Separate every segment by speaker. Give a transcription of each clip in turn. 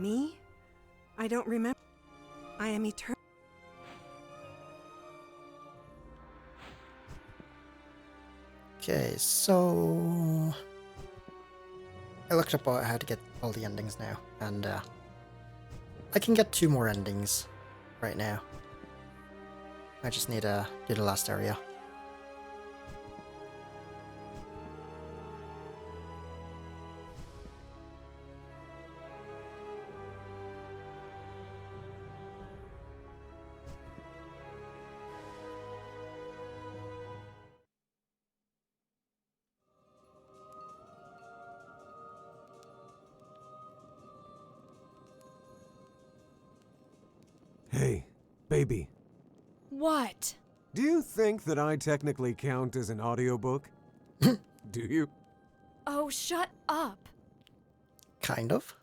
Speaker 1: Me? I don't remember. I am eternal.
Speaker 2: Okay, so I looked up how to get all the endings now, and I can get 2 more endings right now. I just need to do the last area.
Speaker 3: Hey, baby.
Speaker 4: What?
Speaker 3: Do you think that I technically count as an audiobook? Do you?
Speaker 4: Oh, shut up.
Speaker 2: Kind of.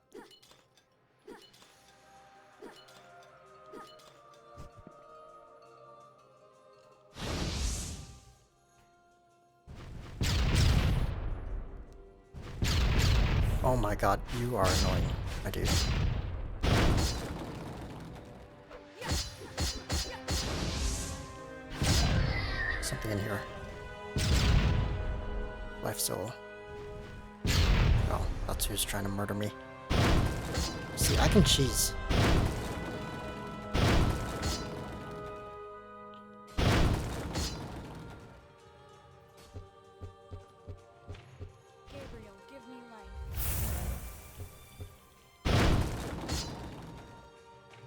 Speaker 2: Oh my god, you are annoying, my dude. Something in here. Life soul. Oh, that's who's trying to murder me. See, I can cheese.
Speaker 4: Gabriel, give me life.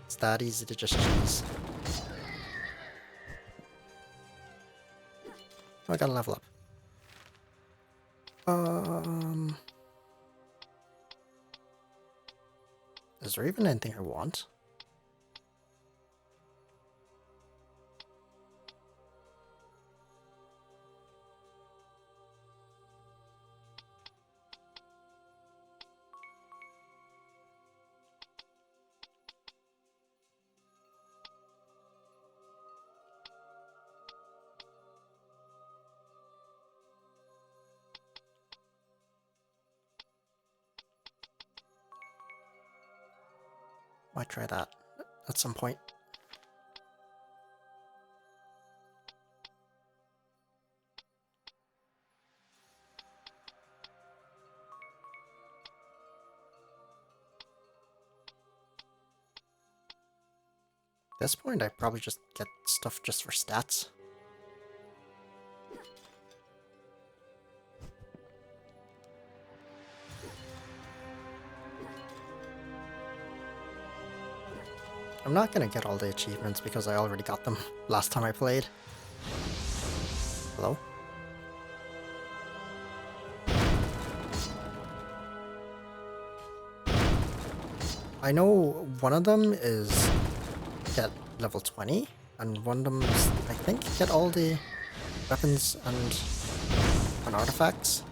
Speaker 2: It's that easy to just cheese. Oh, I gotta level up. Is there even anything I want? Might try that at some point. At this point, I probably just get stuff just for stats. I'm not gonna get all the achievements because I already got them last time I played. Hello? I know one of them is get level 20, and one of them is, I think, get all the weapons and artifacts.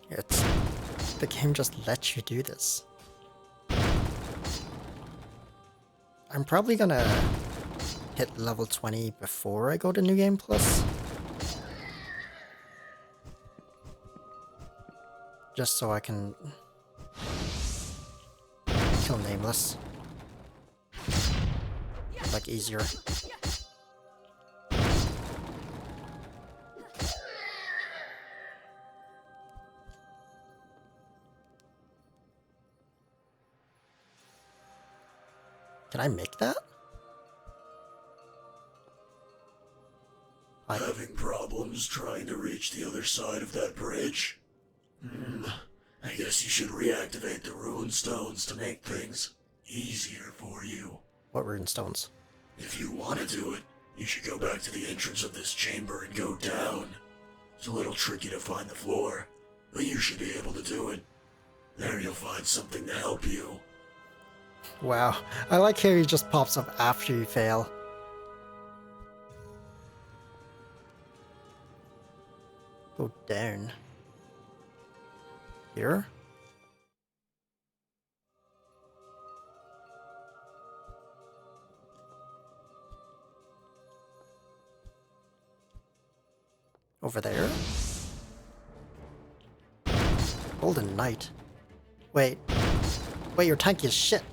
Speaker 2: It's... the game just lets you do this. I'm probably gonna hit level 20 before I go to New Game Plus. Just so I can kill Nameless. Like, easier. Can I make that?
Speaker 5: Having problems trying to reach the other side of that bridge? I guess you should reactivate the rune stones to make things easier for you.
Speaker 2: What rune stones?
Speaker 5: If you want to do it, you should go back to the entrance of this chamber and go down. It's a little tricky to find the floor, but you should be able to do it. There you'll find something to help you.
Speaker 2: Wow, I like how he just pops up after you fail. Go down. Here? Over there? Golden Knight. Wait. Wait, your tanky is shit.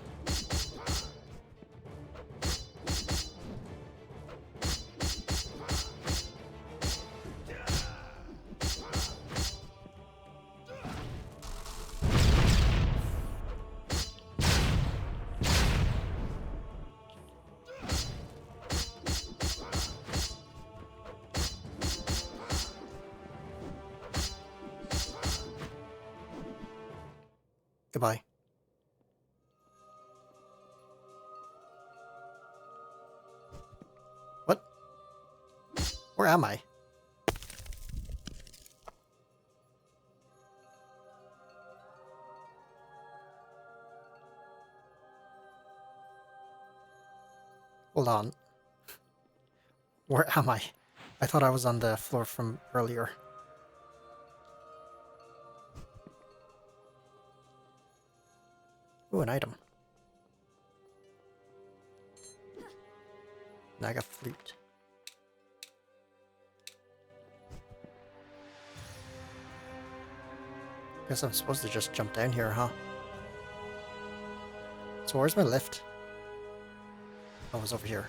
Speaker 2: Goodbye. What? Where am I? Hold on. Where am I? I thought I was on the floor from earlier. Ooh, an item. Naga flute. Guess I'm supposed to just jump down here, huh? So where's my lift? Oh, it was over here.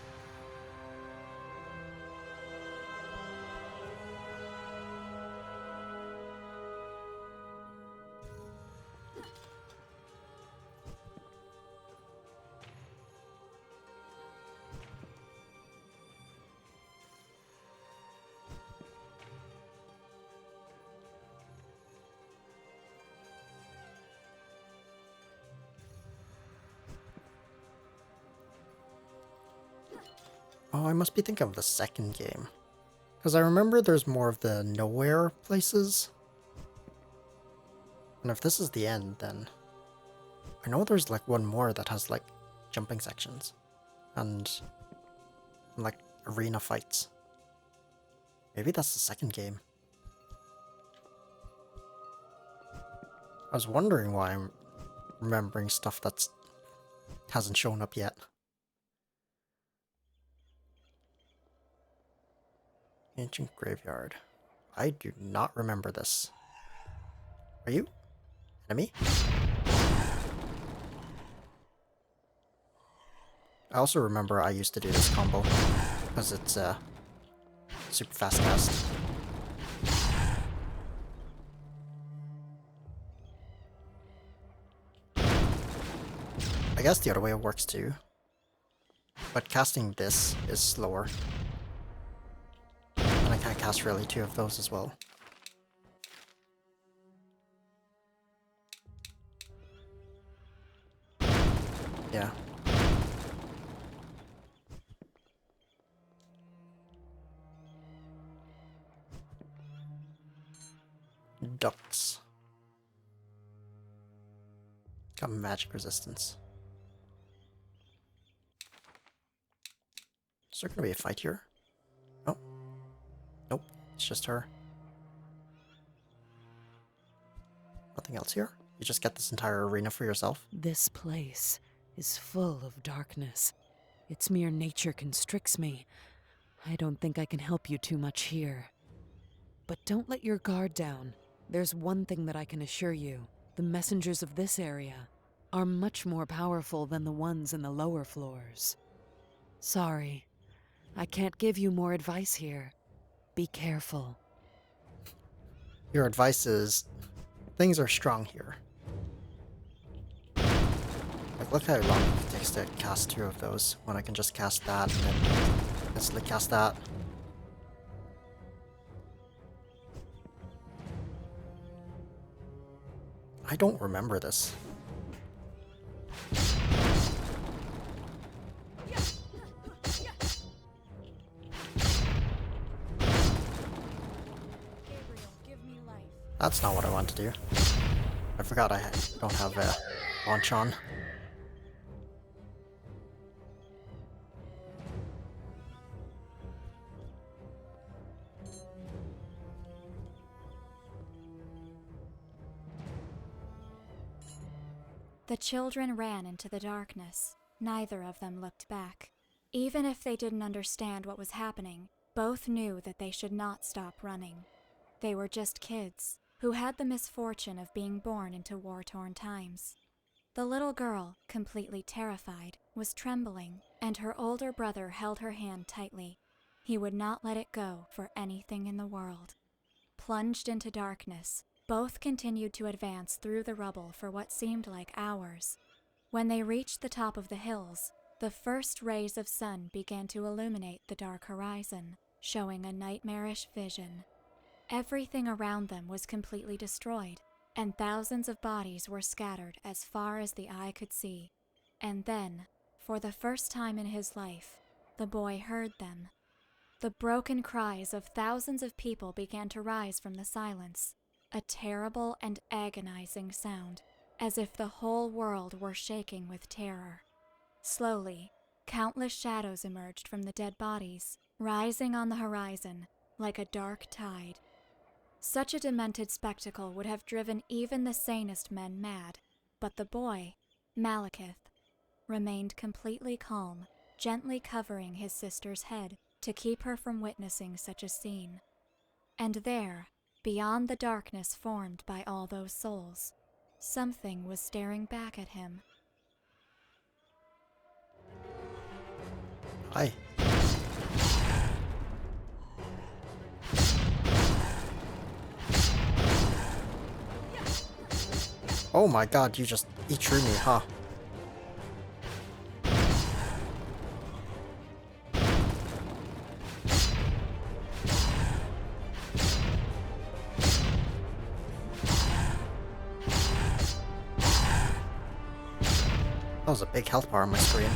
Speaker 2: Oh, I must be thinking of the second game. Because I remember there's more of the nowhere places. And if this is the end, then... I know there's like one more that has like jumping sections. And like arena fights. Maybe that's the second game. I was wondering why I'm remembering stuff that's hasn't shown up yet. Ancient graveyard. I do not remember this. Are you? Enemy? I also remember I used to do this combo because it's super fast cast. I guess the other way it works too. But casting this is slower. And I can't cast really two of those as well. Yeah. Ducks. Got magic resistance. Is there gonna be a fight here? Oh. Nope. It's just her. Nothing else here? You just get this entire arena for yourself?
Speaker 6: This place is full of darkness. Its mere nature constricts me. I don't think I can help you too much here. But don't let your guard down. There's one thing that I can assure you. The messengers of this area are much more powerful than the ones in the lower floors. Sorry, I can't give you more advice here. Be careful.
Speaker 2: Your advice is, things are strong here. Like, look how long it takes to cast two of those, when I can just cast that and then instantly cast that. I don't remember this.
Speaker 4: Gabriel, give me life.
Speaker 2: That's not what I want to do. I forgot I don't have a launch on.
Speaker 4: The children ran into the darkness. Neither of them looked back. Even if they didn't understand what was happening, both knew that they should not stop running. They were just kids who had the misfortune of being born into war-torn times. The little girl, completely terrified, was trembling, and her older brother held her hand tightly. He would not let it go for anything in the world. Plunged into darkness, both continued to advance through the rubble for what seemed like hours. When they reached the top of the hills, the first rays of sun began to illuminate the dark horizon, showing a nightmarish vision. Everything around them was completely destroyed, and thousands of bodies were scattered as far as the eye could see. And then, for the first time in his life, the boy heard them. The broken cries of thousands of people began to rise from the silence, a terrible and agonizing sound, as if the whole world were shaking with terror. Slowly, countless shadows emerged from the dead bodies, rising on the horizon like a dark tide. Such a demented spectacle would have driven even the sanest men mad, but the boy, Malekith, remained completely calm, gently covering his sister's head to keep her from witnessing such a scene. And there, beyond the darkness formed by all those souls, something was staring back at him.
Speaker 2: Hi. Oh my god, you just eat through me, huh? That was a big health bar on my screen.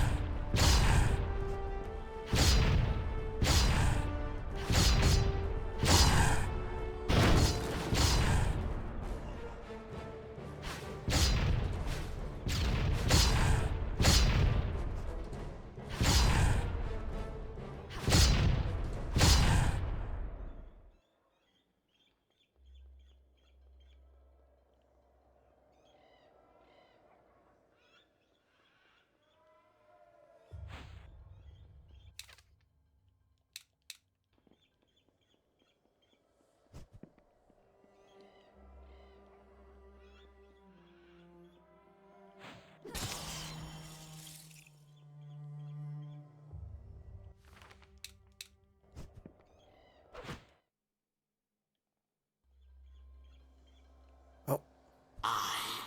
Speaker 2: Oh.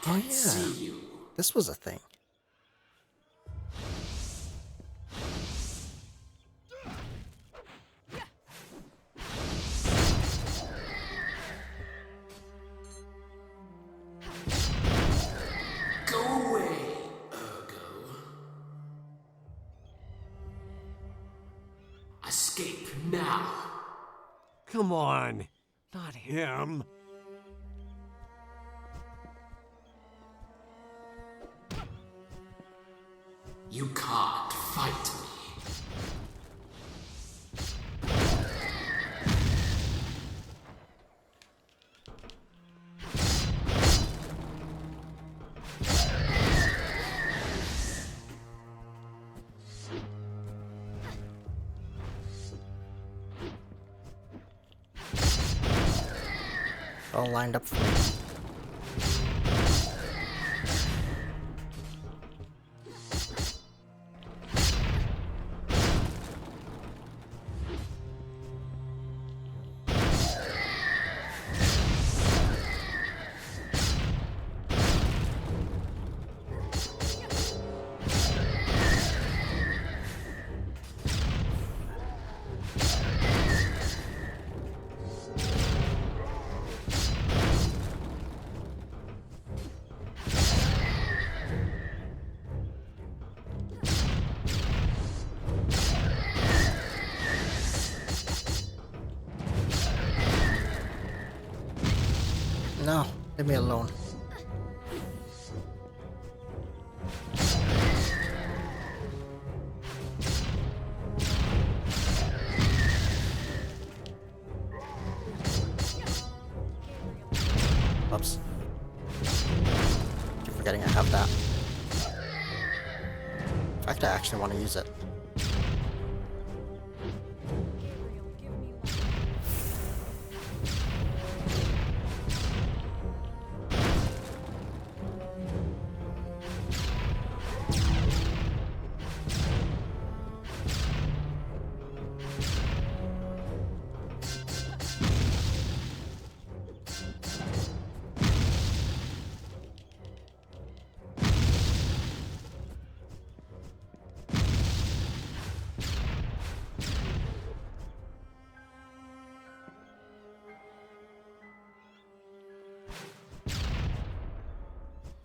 Speaker 2: Oh yeah. This was a thing.
Speaker 5: Go away, Ergo. Escape now.
Speaker 3: Come on. Not him.
Speaker 5: You can't fight me.
Speaker 2: All lined up for me. No, leave me alone. Oops. Keep forgetting I have that. In fact, I actually want to use it.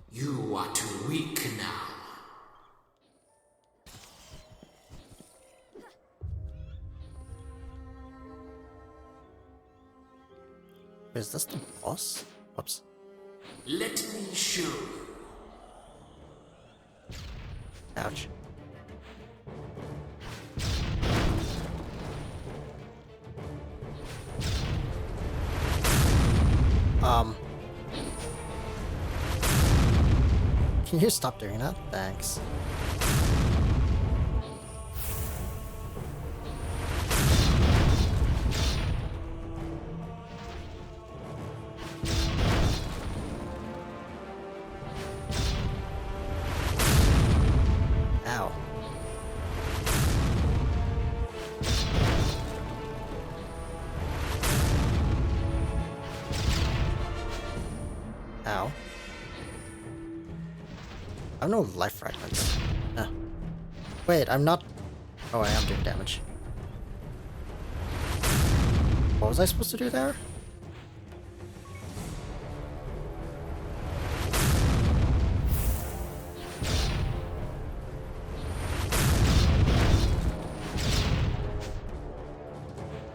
Speaker 5: You are too weak now.
Speaker 2: Is this the boss? Whoops.
Speaker 5: Let me show you.
Speaker 2: Ouch. Can you stop doing that? Thanks. Ow. Ow. I have no life fragments. Huh. Wait, I'm not... Oh, I am doing damage. What was I supposed to do there?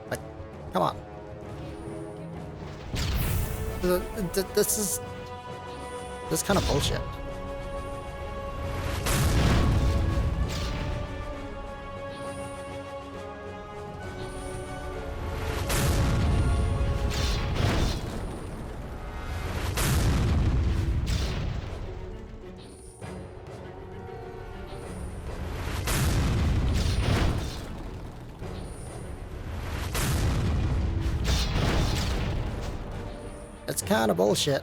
Speaker 2: Like, come on. This is kind of bullshit. It's kind of bullshit.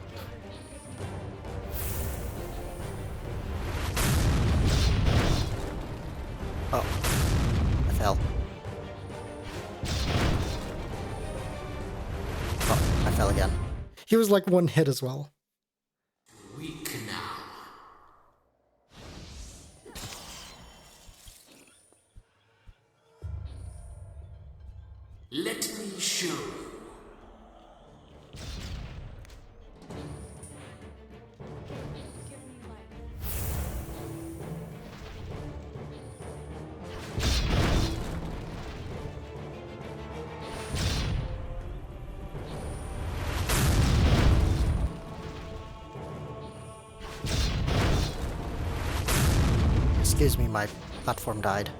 Speaker 2: Oh, I fell. Oh, I fell again. He was like one hit as well.
Speaker 5: Weak now. Let me show you.
Speaker 2: Excuse me, my platform died.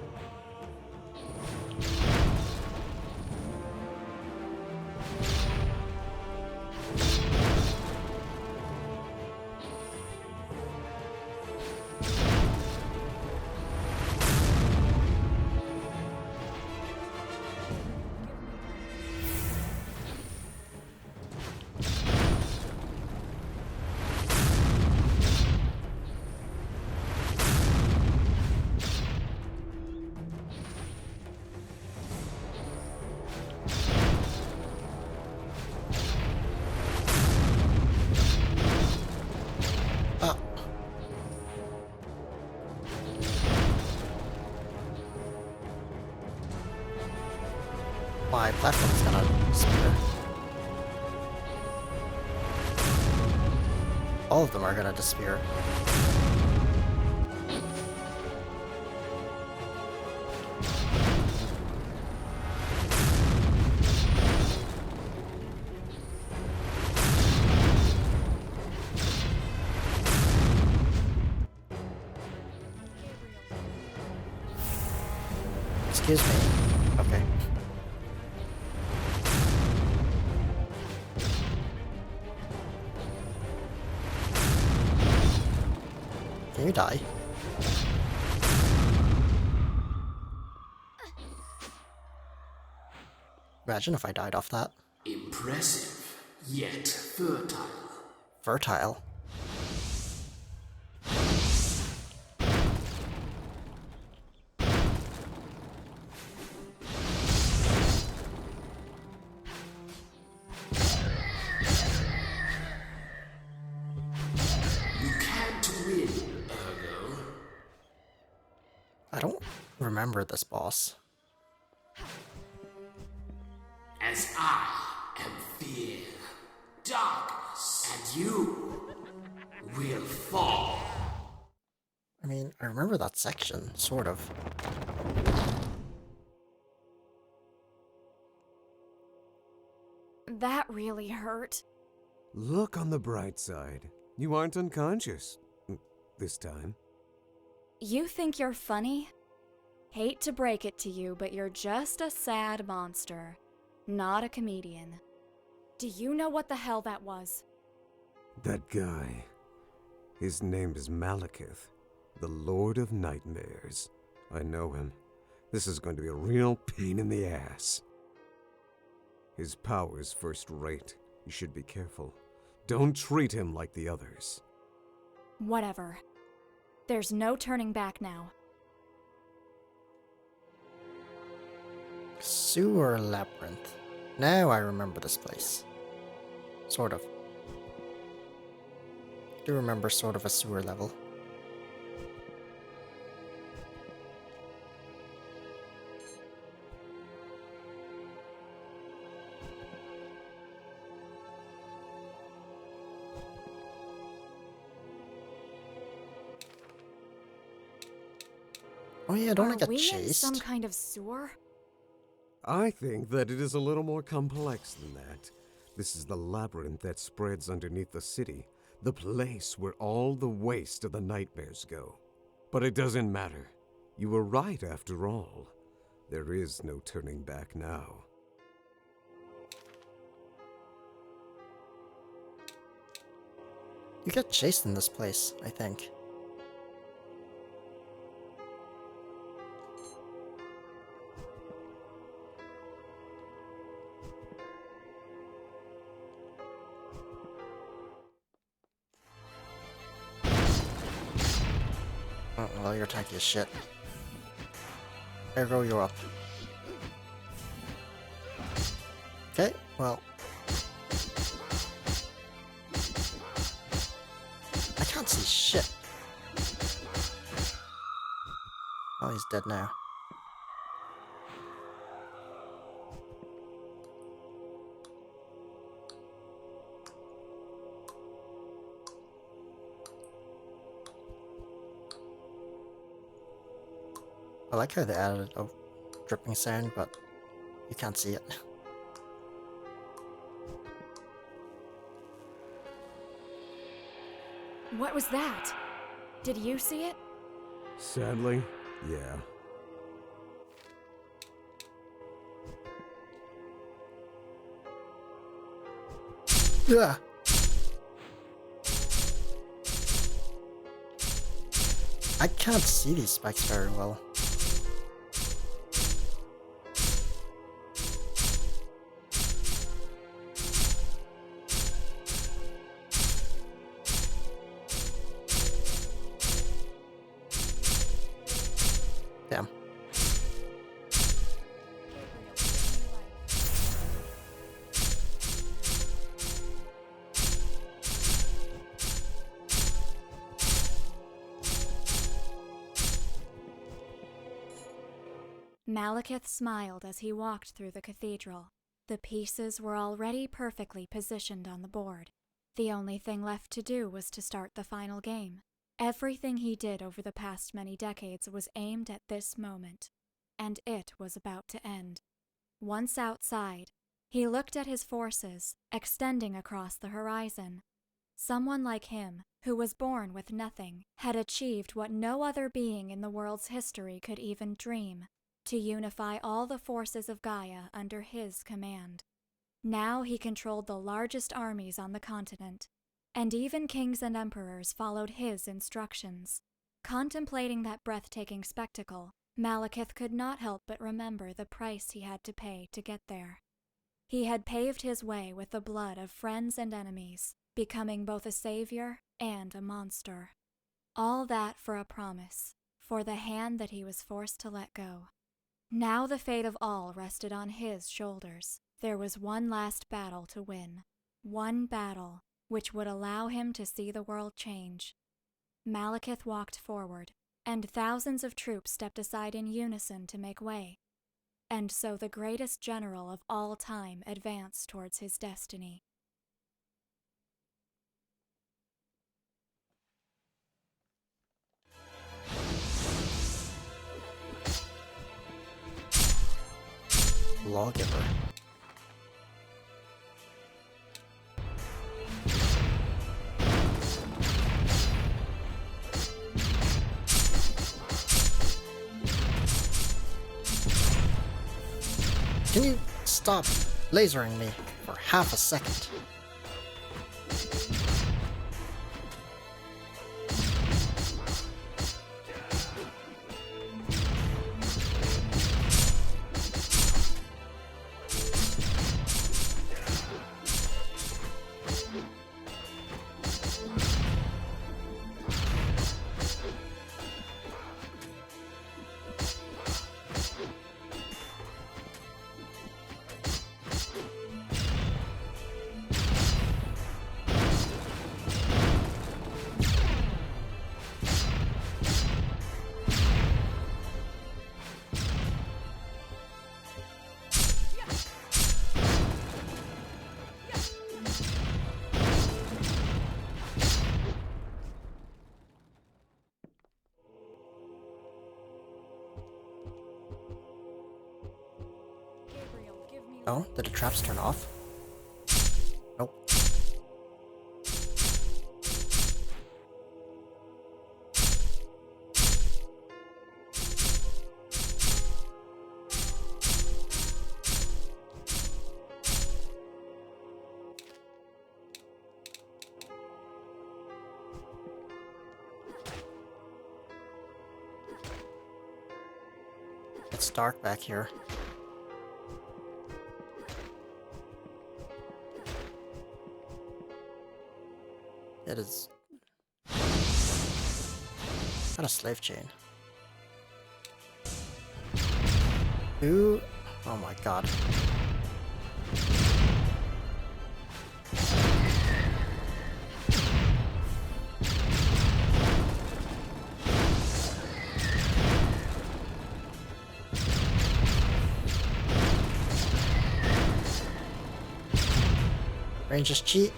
Speaker 2: Ah. My platform's gonna disappear. All of them are gonna disappear. Excuse me. Okay. Can you die? Imagine if I died off that.
Speaker 5: Impressive, yet fertile.
Speaker 2: Fertile.
Speaker 5: You can't win, Ergo.
Speaker 2: I don't remember this boss.
Speaker 5: As I am fear, darkness, and you will fall.
Speaker 2: I mean, I remember that section, sort of.
Speaker 4: That really hurt.
Speaker 3: Look on the bright side. You aren't unconscious. This time.
Speaker 4: You think you're funny? Hate to break it to you, but you're just a sad monster, not a comedian. Do you know what the hell that was?
Speaker 3: That guy. His name is Malekith, the Lord of Nightmares. I know him. This is going to be a real pain in the ass. His power's first rate. You should be careful. Don't treat him like the others.
Speaker 4: Whatever. There's no turning back now.
Speaker 2: Sewer labyrinth. Now I remember this place. Sort of. I do remember sort of a sewer level. Oh yeah, don't I get
Speaker 4: Are we in
Speaker 2: chased?
Speaker 4: some kind of sewer?
Speaker 3: I think that it is a little more complex than that. This is the labyrinth that spreads underneath the city, the place where all the waste of the nightmares go. But it doesn't matter. You were right after all. There is no turning back now.
Speaker 2: You get chased in this place, I think. Oh, well, you're tanky as shit. Ergo, you're up. Okay, well. I can't see shit. Oh, he's dead now. I like how they added a dripping sound, but you can't see it.
Speaker 4: What was that? Did you see it?
Speaker 3: Sadly, yeah.
Speaker 2: Yeah. I can't see these spikes very well. Damn.
Speaker 4: Malekith smiled as he walked through the cathedral. The pieces were already perfectly positioned on the board. The only thing left to do was to start the final game. Everything he did over the past many decades was aimed at this moment, and it was about to end. Once outside, he looked at his forces, extending across the horizon. Someone like him, who was born with nothing, had achieved what no other being in the world's history could even dream: to unify all the forces of Gaia under his command. Now he controlled the largest armies on the continent, and even kings and emperors followed his instructions. Contemplating that breathtaking spectacle, Malekith could not help but remember the price he had to pay to get there. He had paved his way with the blood of friends and enemies, becoming both a savior and a monster. All that for a promise, for the hand that he was forced to let go. Now the fate of all rested on his shoulders. There was one last battle to win. One battle which would allow him to see the world change. Malekith walked forward, and thousands of troops stepped aside in unison to make way. And so the greatest general of all time advanced towards his destiny.
Speaker 2: Lawgiver. Can you stop lasering me for half a second? Oh, did the traps turn off? Nope. It's dark back here. It is not a slave chain. Who? Oh my god. Rangers cheat.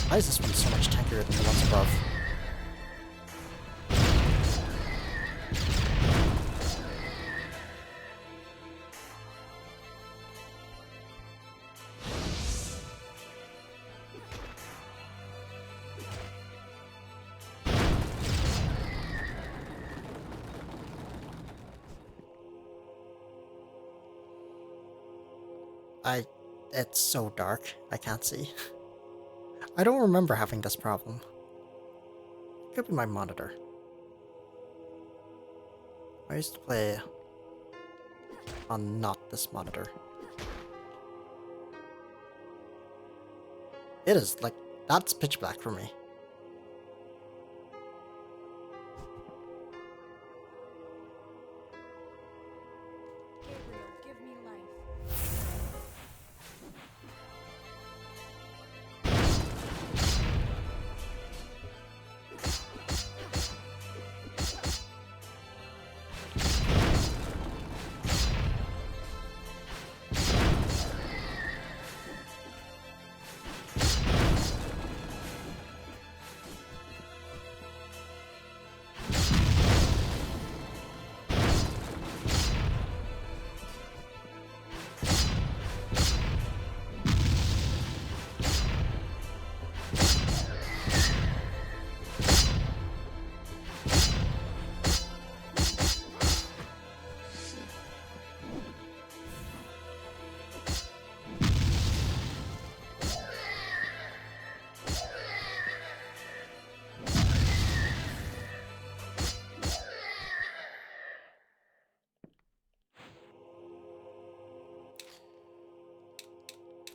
Speaker 2: Why is this one so much tankier than the ones above? It's so dark, I can't see. I don't remember having this problem. Could be my monitor. I used to play on not this monitor. It is, like, that's pitch black for me.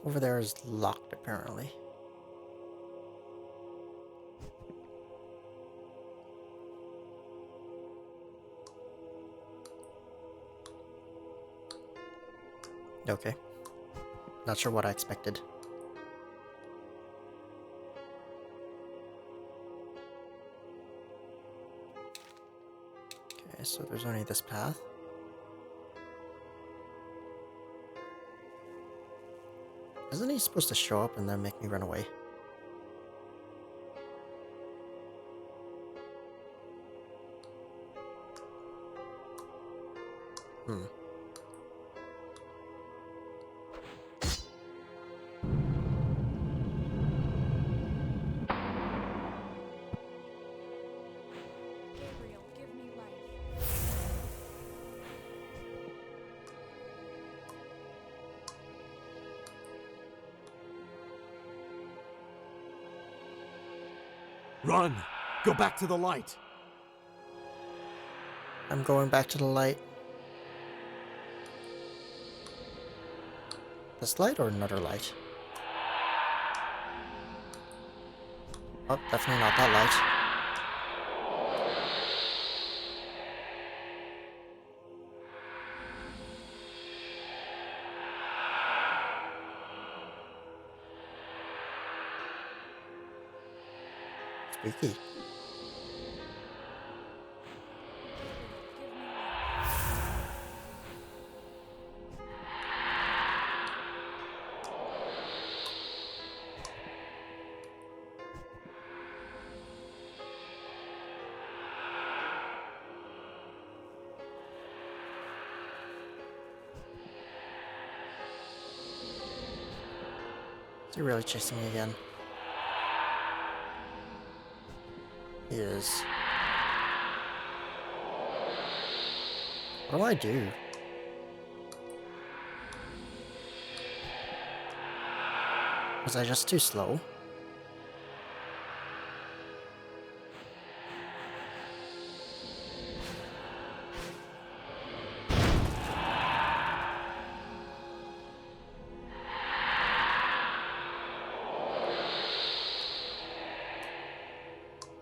Speaker 2: Over there is locked, apparently. Okay. Not sure what I expected. Okay, so there's only this path. Isn't he supposed to show up and then make me run away? Hmm.
Speaker 4: Gabriel, give me life.
Speaker 3: Run! Go back to the light!
Speaker 2: I'm going back to the light. This light or another light? Oh, definitely not that light. Spooky. Is he really chasing me again? He is. What do I do? Was I just too slow?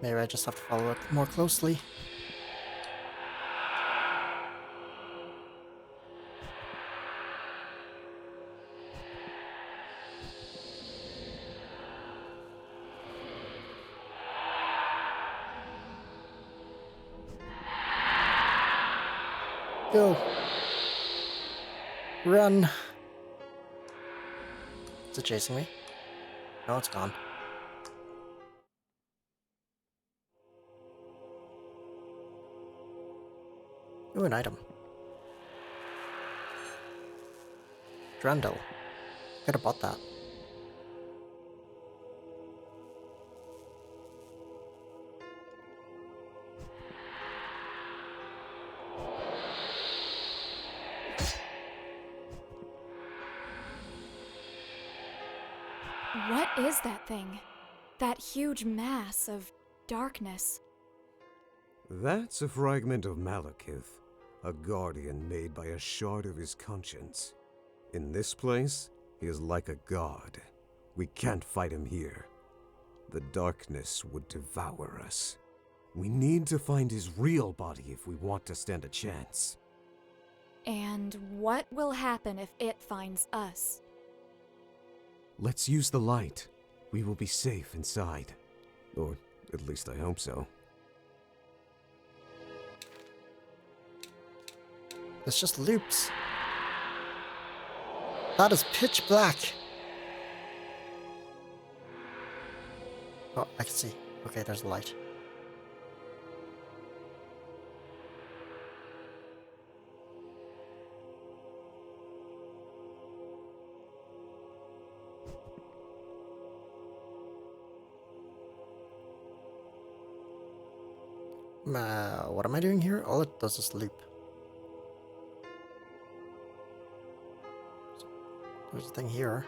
Speaker 2: Maybe I just have to follow it more closely. Go! Run! Is it chasing me? No, it's gone. Ooh, an item. Drandel. Could have bought that.
Speaker 4: What is that thing? That huge mass of darkness.
Speaker 3: That's a fragment of Malekith, a guardian made by a shard of his conscience. In this place, he is like a god. We can't fight him here. The darkness would devour us. We need to find his real body if we want to stand a chance.
Speaker 4: And what will happen if it finds us?
Speaker 3: Let's use the light. We will be safe inside. Or at least I hope so.
Speaker 2: It's just loops. That is pitch black. Oh, I can see. Okay, there's a light. What am I doing here? All it does is loop. There's a thing here.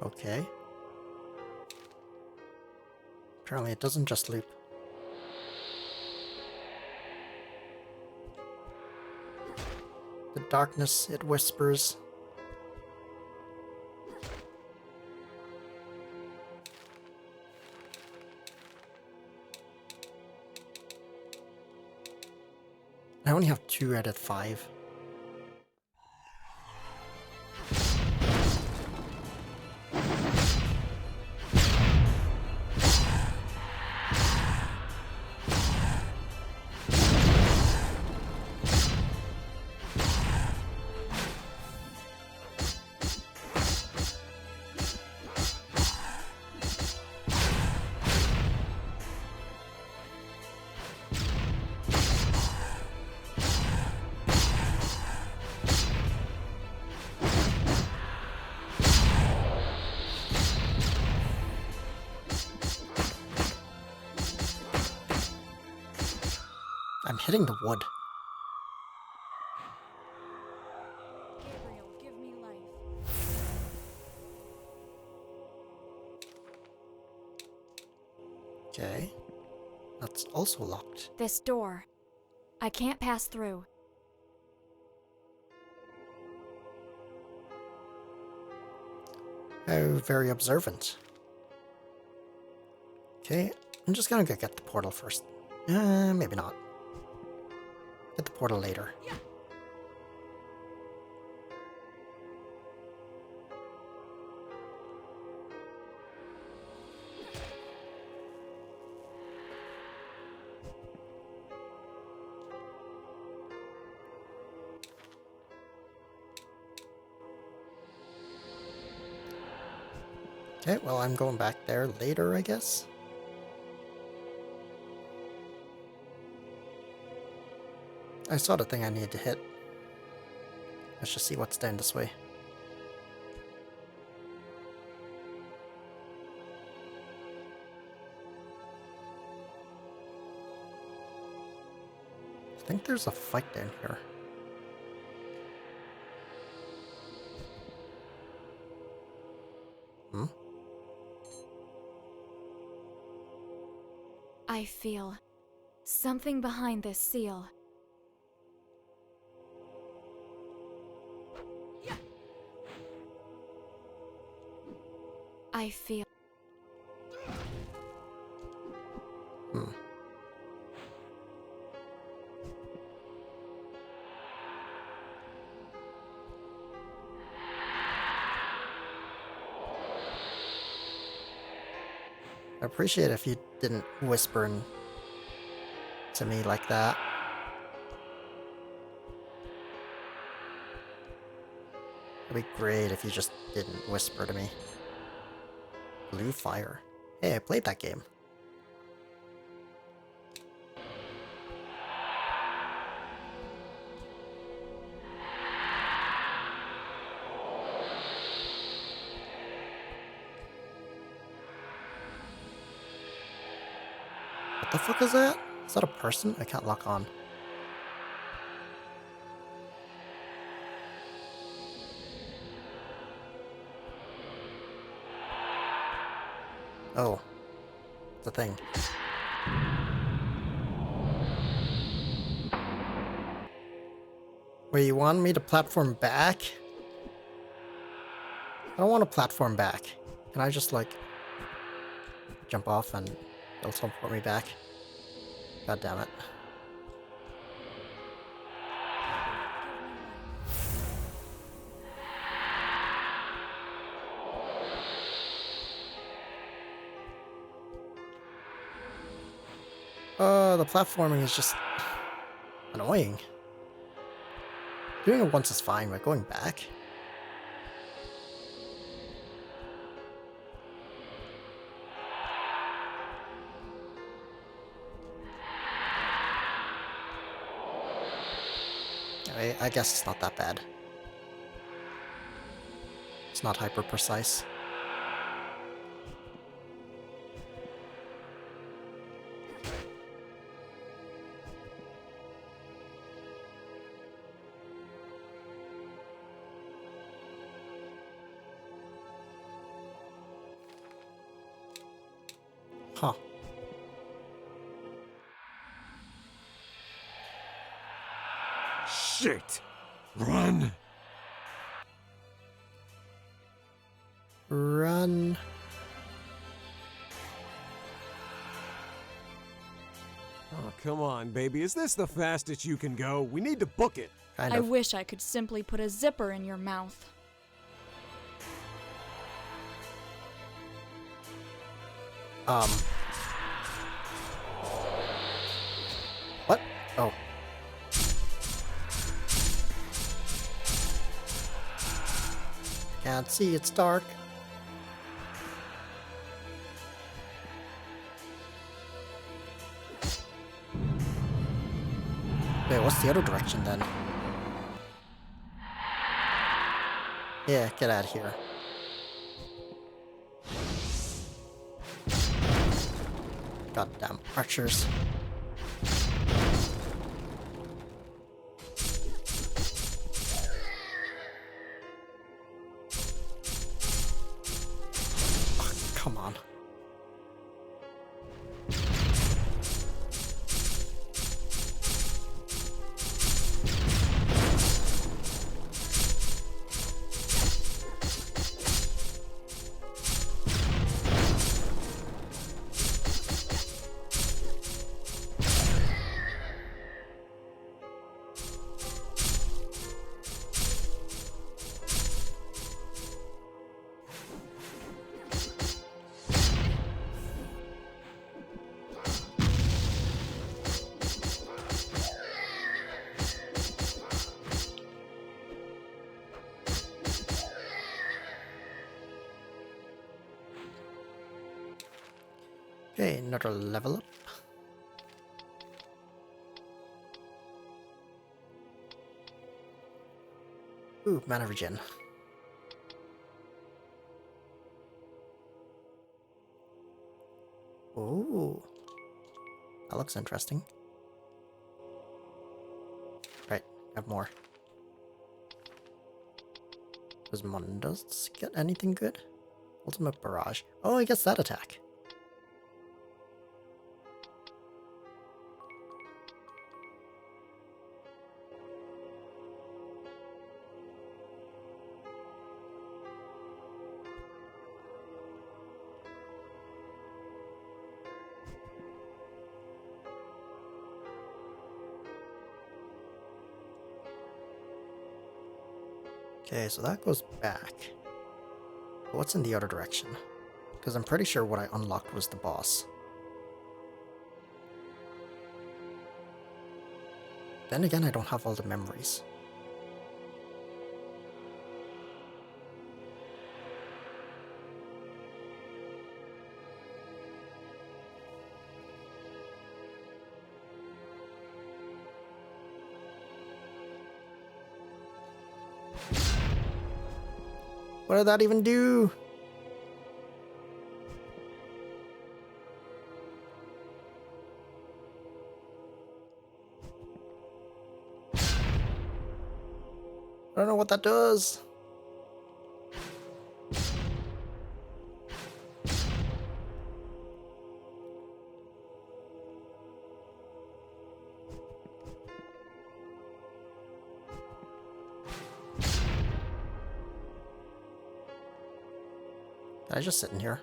Speaker 2: Okay. Apparently it doesn't just loop. The darkness, it whispers. I only have 2 out of 5. I'm hitting the wood.
Speaker 4: Gabriel, give me life.
Speaker 2: Okay. That's also locked.
Speaker 4: This door. I can't pass through.
Speaker 2: How very observant. Okay, I'm just gonna go get the portal first. Maybe not. Get the portal later. Okay, well, I'm going back there later, I guess. I saw the thing I needed to hit. Let's just see what's down this way. I think there's a fight down here. Hmm?
Speaker 4: I feel something behind this seal. I feel.
Speaker 2: Hmm. I appreciate if you didn't whisper to me like that. It'd be great if you just didn't whisper to me. Blue Fire. Hey, I played that game. What the fuck is that? Is that a person? I can't lock on. Oh. It's a thing. Wait, you want me to platform back? I don't want to platform back. Can I just, like, jump off and it'll teleport me back? God damn it. The platforming is just annoying. Doing it once is fine, but going back? I guess it's not that bad. It's not hyper precise. Huh.
Speaker 3: Shit! Run!
Speaker 2: Run.
Speaker 3: Oh, come on, baby. Is this the fastest you can go? We need to book it.
Speaker 2: Kind
Speaker 7: I
Speaker 2: of.
Speaker 7: wish I could simply put a zipper in your mouth.
Speaker 2: What? Oh. Can't see, it's dark. Wait, what's the other direction then? Yeah, get out of here. Goddamn archers. Oh, come on. Okay, another level up. Ooh, mana regen. Ooh, that looks interesting. Right, have more. Does Mundus get anything good? Ultimate Barrage. Oh, he gets that attack. Okay, so that goes back. But what's in the other direction? Because I'm pretty sure what I unlocked was the boss. Then again, I don't have all the memories. What did that even do? I don't know what that does. Can I just sit in here?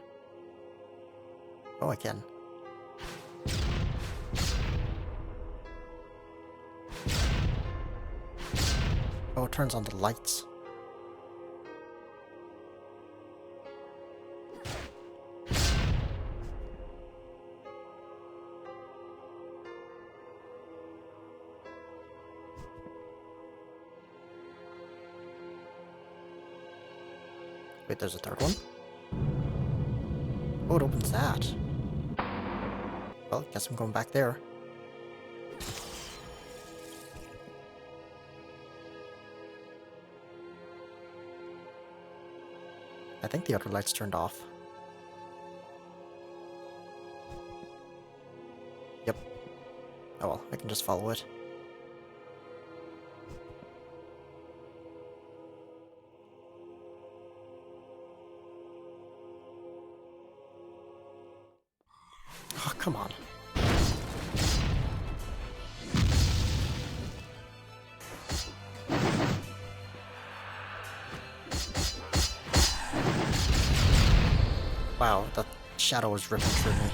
Speaker 2: Oh, I can. Oh, it turns on the lights. Wait, there's a third one? Oh, it opens that. Well, guess I'm going back there. I think the other light's turned off. Yep. Oh well, I can just follow it. Oh, come on. Wow, that shadow was ripping through me.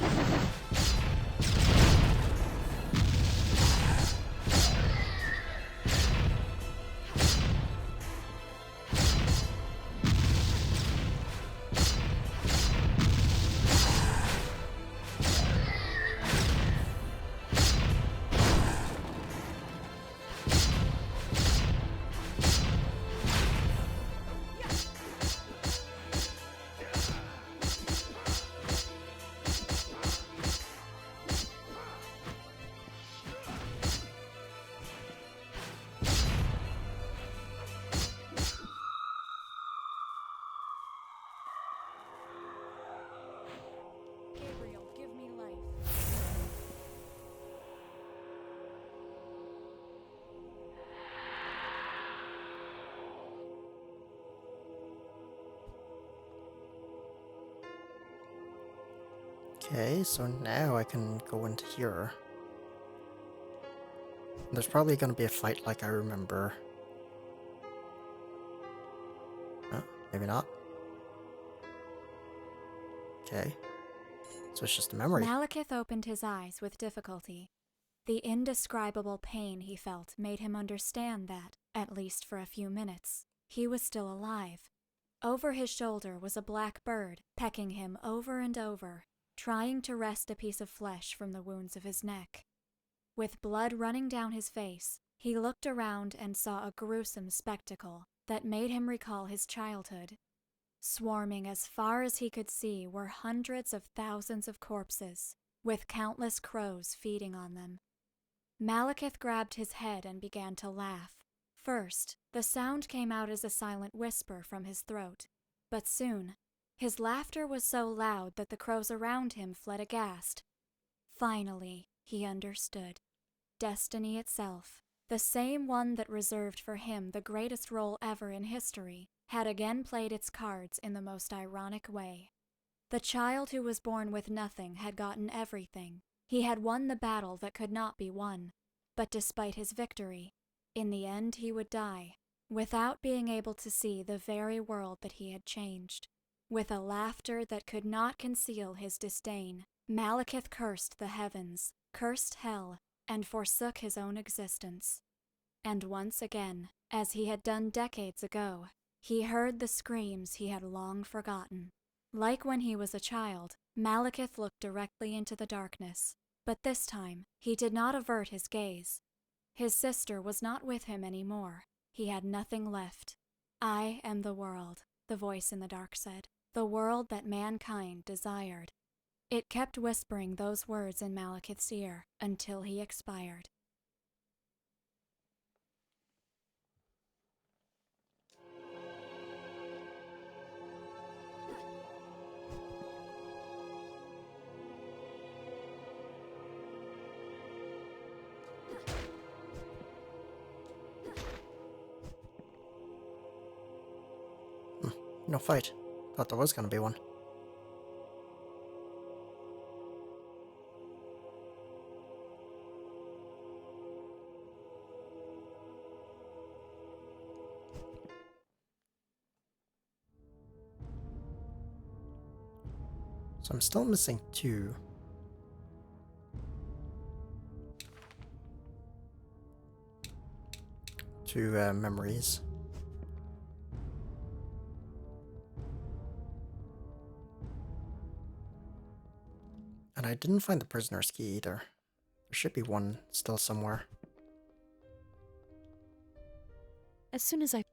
Speaker 7: Gabriel, give me life.
Speaker 2: Okay, so now I can go into here. There's probably gonna be a fight like I remember. Oh, maybe not. Okay. So it's just a memory.
Speaker 4: Malekith opened his eyes with difficulty. The indescribable pain he felt made him understand that, at least for a few minutes, he was still alive. Over his shoulder was a black bird, pecking him over and over, trying to wrest a piece of flesh from the wounds of his neck. With blood running down his face, he looked around and saw a gruesome spectacle that made him recall his childhood. Swarming as far as he could see were hundreds of thousands of corpses, with countless crows feeding on them. Malekith grabbed his head and began to laugh. First, the sound came out as a silent whisper from his throat, but soon, his laughter was so loud that the crows around him fled aghast. Finally, he understood. Destiny itself, the same one that reserved for him the greatest role ever in history, had again played its cards in the most ironic way. The child who was born with nothing had gotten everything. He had won the battle that could not be won. But despite his victory, in the end he would die, without being able to see the very world that he had changed. With a laughter that could not conceal his disdain, Malekith cursed the heavens, cursed hell, and forsook his own existence. And once again, as he had done decades ago, he heard the screams he had long forgotten. Like when he was a child, Malekith looked directly into the darkness, but this time he did not avert his gaze. His sister was not with him anymore. He had nothing left. "I am the world," the voice in the dark said, "the world that mankind desired." It kept whispering those words in Malekith's ear until he expired.
Speaker 2: No fight. Thought there was gonna be one. So I'm still missing two. Two memories. And I didn't find the prisoner's key either. There should be one still somewhere.
Speaker 6: As soon as I...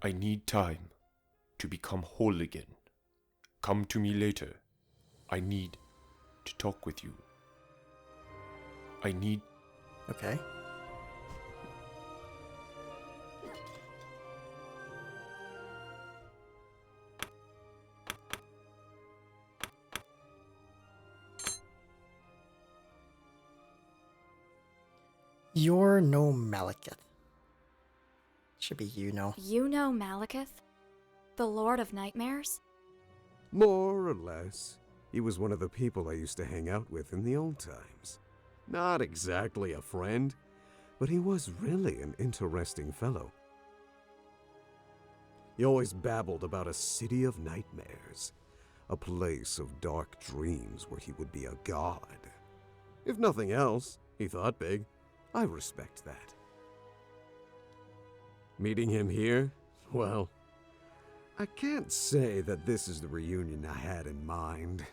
Speaker 8: I need time to become whole again. Come to me later. I need to talk with you. I need...
Speaker 2: Okay. You're no Malekith. Should be you know.
Speaker 4: You know Malekith? The Lord of Nightmares?
Speaker 3: More or less. He was one of the people I used to hang out with in the old times. Not exactly a friend, but he was really an interesting fellow. He always babbled about a city of nightmares, a place of dark dreams where he would be a god. If nothing else, he thought big. I respect that. Meeting him here, well, I can't say that this is the reunion I had in mind.